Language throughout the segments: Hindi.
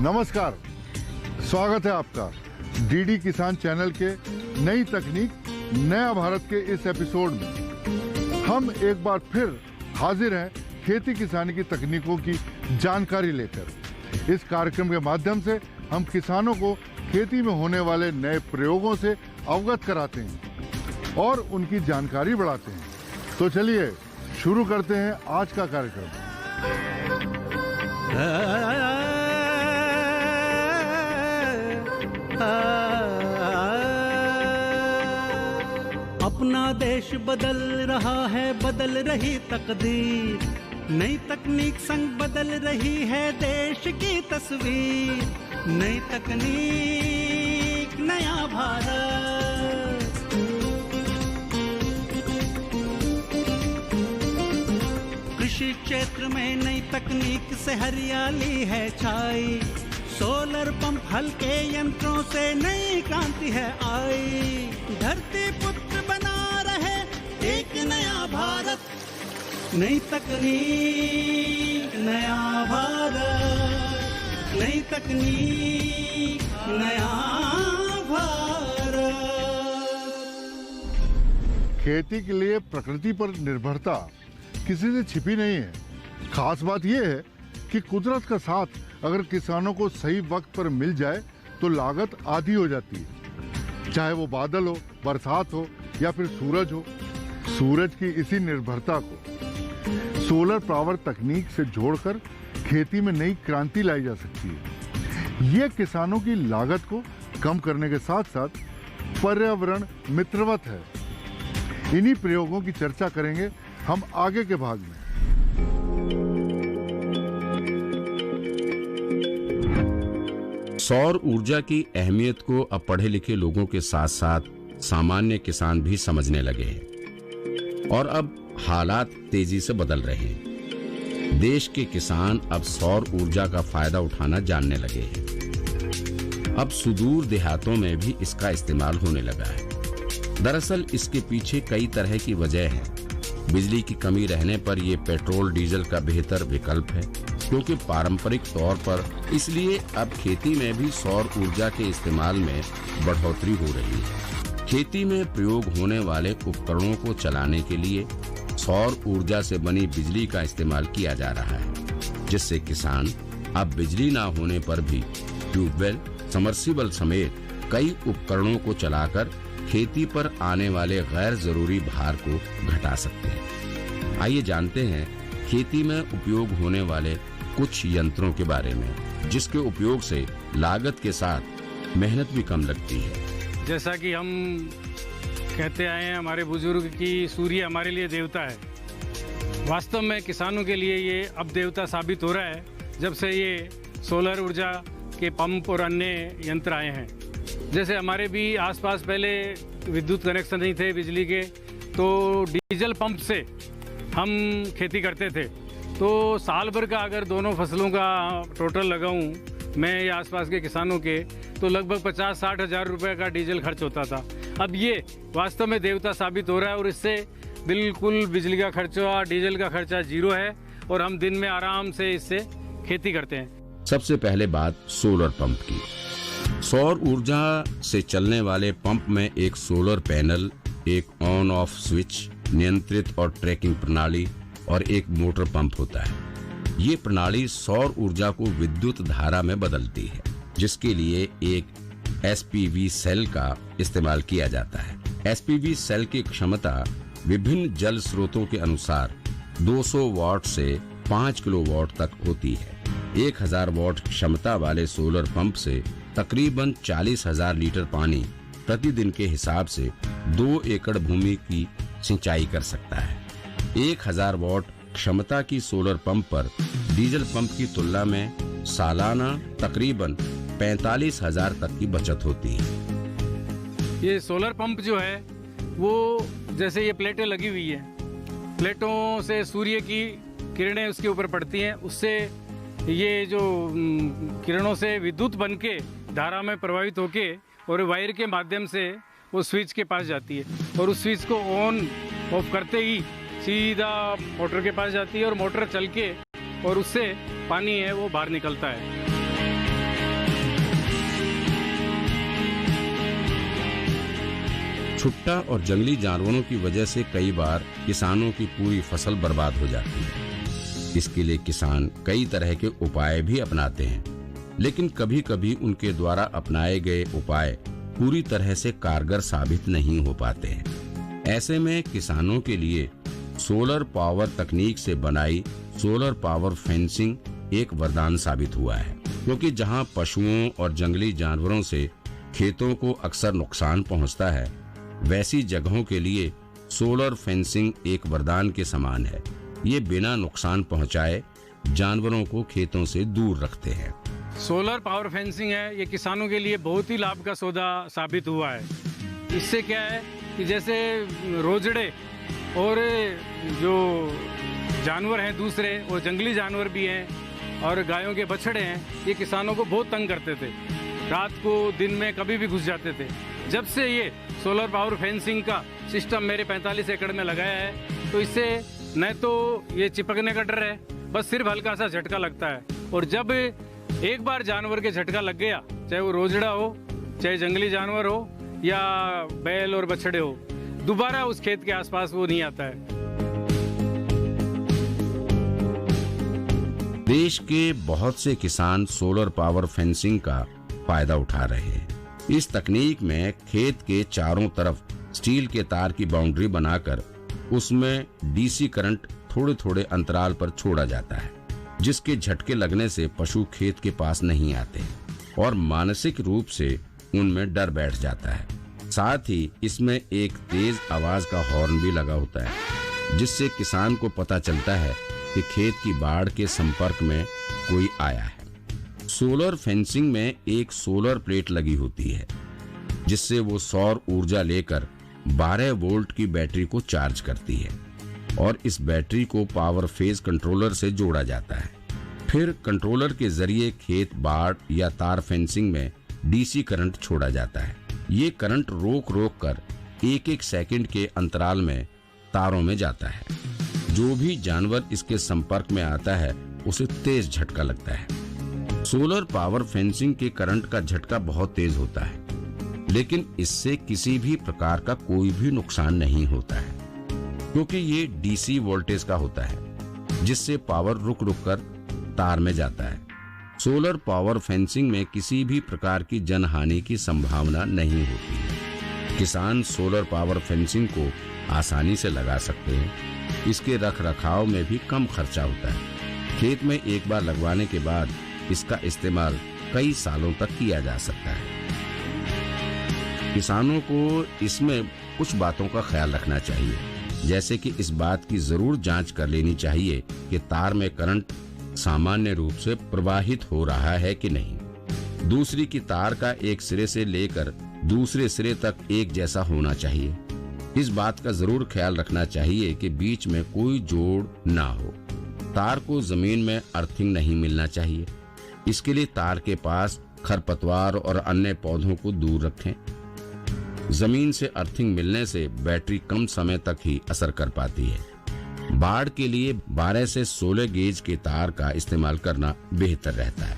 नमस्कार, स्वागत है आपका डीडी किसान चैनल के नई तकनीक नया भारत के इस एपिसोड में। हम एक बार फिर हाजिर हैं खेती किसानी की तकनीकों की जानकारी लेकर। इस कार्यक्रम के माध्यम से हम किसानों को खेती में होने वाले नए प्रयोगों से अवगत कराते हैं और उनकी जानकारी बढ़ाते हैं। तो चलिए शुरू करते हैं आज का कार्यक्रम। अपना देश बदल रहा है, बदल रही तकदीर, नई तकनीक संग बदल रही है देश की तस्वीर। नई तकनीक नया भारत, कृषि क्षेत्र में नई तकनीक से हरियाली है छाई। सोलर पंप हल्के यंत्रों से नई क्रांति है आई। धरती पुत्र बना रहे एक नया भारत, नई तकनीक नया भारत, नई तकनीक नया भारत। खेती के लिए प्रकृति पर निर्भरता किसी से छिपी नहीं है। खास बात यह है कि कुदरत का साथ अगर किसानों को सही वक्त पर मिल जाए तो लागत आधी हो जाती है। चाहे वो बादल हो, बरसात हो या फिर सूरज हो। सूरज की इसी निर्भरता को सोलर पावर तकनीक से जोड़कर खेती में नई क्रांति लाई जा सकती है। ये किसानों की लागत को कम करने के साथ साथ पर्यावरण मित्रवत है। इन्हीं प्रयोगों की चर्चा करेंगे हम आगे के भाग में। सौर ऊर्जा की अहमियत को अब पढ़े लिखे लोगों के साथ साथ सामान्य किसान भी समझने लगे हैं और अब हालात तेजी से बदल रहे हैं। देश के किसान अब सौर ऊर्जा का फायदा उठाना जानने लगे हैं। अब सुदूर देहातों में भी इसका इस्तेमाल होने लगा है। दरअसल इसके पीछे कई तरह की वजह है। बिजली की कमी रहने पर यह पेट्रोल डीजल का बेहतर विकल्प है, क्योंकि पारंपरिक तौर पर इसलिए अब खेती में भी सौर ऊर्जा के इस्तेमाल में बढ़ोतरी हो रही है। खेती में प्रयोग होने वाले उपकरणों को चलाने के लिए सौर ऊर्जा से बनी बिजली का इस्तेमाल किया जा रहा है, जिससे किसान अब बिजली ना होने पर भी ट्यूबवेल, समर्सिबल समेत कई उपकरणों को चलाकर खेती पर आने वाले गैर जरूरी भार को घटा सकते हैं। आइए जानते हैं खेती में उपयोग होने वाले कुछ यंत्रों के बारे में, जिसके उपयोग से लागत के साथ मेहनत भी कम लगती है। जैसा कि हम कहते आए हैं हमारे बुजुर्ग कि सूर्य हमारे लिए देवता है। वास्तव में किसानों के लिए ये अब देवता साबित हो रहा है, जब से ये सोलर ऊर्जा के पंप और अन्य यंत्र आए हैं। जैसे हमारे भी आसपास पहले विद्युत कनेक्शन नहीं थे बिजली के, तो डीजल पंप से हम खेती करते थे। तो साल भर का अगर दोनों फसलों का टोटल लगाऊं मैं या आसपास के किसानों के, तो लगभग 50-60 हज़ार रुपये का डीजल खर्च होता था। अब ये वास्तव में देवता साबित हो रहा है और इससे बिल्कुल बिजली का खर्चा, डीजल का खर्चा जीरो है और हम दिन में आराम से इससे खेती करते हैं। सबसे पहले बात सोलर पंप की। सौर ऊर्जा से चलने वाले पंप में एक सोलर पैनल, एक ऑन ऑफ स्विच, नियंत्रित और ट्रैकिंग प्रणाली और एक मोटर पंप होता है। ये प्रणाली सौर ऊर्जा को विद्युत धारा में बदलती है, जिसके लिए एक एसपीवी सेल का इस्तेमाल किया जाता है। एसपीवी सेल की क्षमता विभिन्न जल स्रोतों के अनुसार 200 वाट से 5 किलोवाट तक होती है। 1000 वाट क्षमता वाले सोलर पंप से तकरीबन 40,000 लीटर पानी प्रतिदिन के हिसाब से 2 एकड़ भूमि की सिंचाई कर सकता है। 1000 वाट क्षमता की सोलर पंप पर डीजल पंप की तुलना में सालाना तकरीबन 45,000 तक की बचत होती है। ये सोलर पंप जो है वो जैसे ये प्लेटें लगी हुई है, प्लेटों से सूर्य की किरणें उसके ऊपर पड़ती हैं, उससे ये जो किरणों से विद्युत बन के धारा में प्रभावित होके और वायर के माध्यम से वो स्विच के पास जाती है और उस स्विच को ऑन ऑफ करते ही सीधा मोटर के पास जाती है और मोटर चल के और उससे पानी है वो बाहर निकलता है। छुट्टा और जंगली जानवरों की वजह से कई बार किसानों की पूरी फसल बर्बाद हो जाती है। इसके लिए किसान कई तरह के उपाय भी अपनाते हैं, लेकिन कभी कभी उनके द्वारा अपनाए गए उपाय पूरी तरह से कारगर साबित नहीं हो पाते हैं। ऐसे में किसानों के लिए सोलर पावर तकनीक से बनाई सोलर पावर फेंसिंग एक वरदान साबित हुआ है, क्योंकि जहां पशुओं और जंगली जानवरों से खेतों को अक्सर नुकसान पहुंचता है, वैसी जगहों के लिए सोलर फेंसिंग एक वरदान के समान है। ये बिना नुकसान पहुंचाए जानवरों को खेतों से दूर रखते हैं। सोलर पावर फेंसिंग है, ये किसानों के लिए बहुत ही लाभ का सौदा साबित हुआ है। इससे क्या है कि जैसे रोजड़े और जो जानवर हैं दूसरे, वो जंगली जानवर भी हैं और गायों के बछड़े हैं, ये किसानों को बहुत तंग करते थे। रात को दिन में कभी भी घुस जाते थे। जब से ये सोलर पावर फेंसिंग का सिस्टम मेरे 45 एकड़ में लगाया है, तो इससे न तो ये चिपकने का डर है, बस सिर्फ हल्का सा झटका लगता है। और जब एक बार जानवर के झटका लग गया, चाहे वो रोजड़ा हो, चाहे जंगली जानवर हो या बैल और बछड़े हो, दोबारा उस खेत के आसपास वो नहीं आता है। देश के बहुत से किसान सोलर पावर फेंसिंग का फायदा उठा रहे हैं। इस तकनीक में खेत के चारों तरफ स्टील के तार की बाउंड्री बनाकर उसमें डीसी करंट थोड़े थोड़े अंतराल पर छोड़ा जाता है, जिसके झटके लगने से पशु खेत के पास नहीं आते और मानसिक रूप से उनमें डर बैठ जाता है। साथ ही इसमें एक तेज आवाज का हॉर्न भी लगा होता है, जिससे किसान को पता चलता है कि खेत की बाढ़ के संपर्क में कोई आया है। सोलर फेंसिंग में एक सोलर प्लेट लगी होती है, जिससे वो सौर ऊर्जा लेकर 12 वोल्ट की बैटरी को चार्ज करती है और इस बैटरी को पावर फेज कंट्रोलर से जोड़ा जाता है। फिर कंट्रोलर के जरिए खेत बाड़ या तार फेंसिंग में डीसी करंट छोड़ा जाता है। ये करंट रोक रोक कर एक एक सेकंड के अंतराल में तारों में जाता है। जो भी जानवर इसके संपर्क में आता है, उसे तेज झटका लगता है। सोलर पावर फेंसिंग के करंट का झटका बहुत तेज होता है, लेकिन इससे किसी भी प्रकार का कोई भी नुकसान नहीं होता है, क्योंकि ये डीसी वोल्टेज का होता है, जिससे पावर रुक रुक कर तार में जाता है। सोलर पावर फेंसिंग में किसी भी प्रकार की जनहानि की संभावना नहीं होती है। किसान सोलर पावर फेंसिंग को आसानी से लगा सकते हैं। इसके रख रखाव में भी कम खर्चा होता है। खेत में एक बार लगवाने के बाद इसका इस्तेमाल कई सालों तक किया जा सकता है। किसानों को इसमें कुछ बातों का ख्याल रखना चाहिए, जैसे कि इस बात की जरूर जांच कर लेनी चाहिए कि तार में करंट सामान्य रूप से प्रवाहित हो रहा है कि नहीं। दूसरी की तार का एक सिरे से लेकर दूसरे सिरे तक एक जैसा होना चाहिए। इस बात का जरूर ख्याल रखना चाहिए कि बीच में कोई जोड़ ना हो। तार को जमीन में अर्थिंग नहीं मिलना चाहिए। इसके लिए तार के पास खरपतवार और अन्य पौधों को दूर रखें। जमीन से अर्थिंग मिलने से बैटरी कम समय तक ही असर कर पाती है। बाड़ के लिए 12 से 16 गेज के तार का इस्तेमाल करना बेहतर रहता है।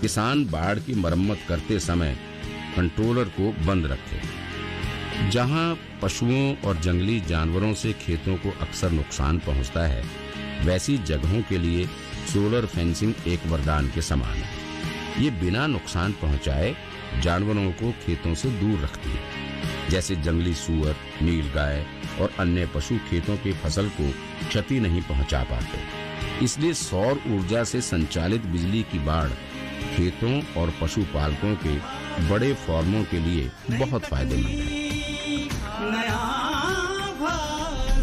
किसान बाड़ की मरम्मत करते समय कंट्रोलर को बंद रखे। जहां पशुओं और जंगली जानवरों से खेतों को अक्सर नुकसान पहुंचता है, वैसी जगहों के लिए सोलर फेंसिंग एक वरदान के समान है। ये बिना नुकसान पहुंचाए जानवरों को खेतों से दूर रखती है। जैसे जंगली सूअर, नीलगाय और अन्य पशु खेतों की फसल को क्षति नहीं पहुंचा पाते। इसलिए सौर ऊर्जा से संचालित बिजली की बाड़ खेतों और पशुपालकों के बड़े फार्मों के लिए बहुत फायदेमंद है।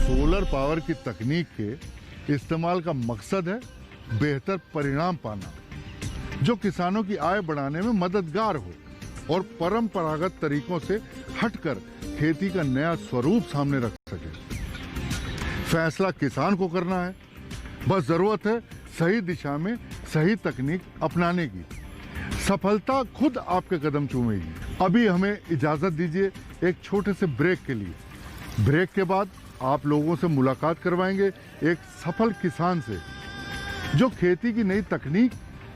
सोलर पावर की तकनीक के इस्तेमाल का मकसद है बेहतर परिणाम पाना, जो किसानों की आय बढ़ाने में मददगार हो और परंपरागत तरीकों से हटकर खेती का नया स्वरूप सामने रख सके। फैसला किसान को करना है, बस जरूरत है सही दिशा में सही तकनीक अपनाने की। सफलता खुद आपके कदम चूमेगी। अभी हमें इजाजत दीजिए एक छोटे से ब्रेक के लिए। ब्रेक के बाद आप लोगों से मुलाकात करवाएंगे एक सफल किसान से, जो खेती की नई तकनीक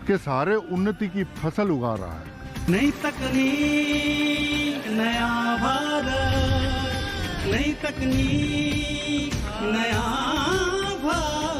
के सहारे उन्नति की फसल उगा रहा है। नई तकनीक, नया भारत। नई तकनीक नया भारत।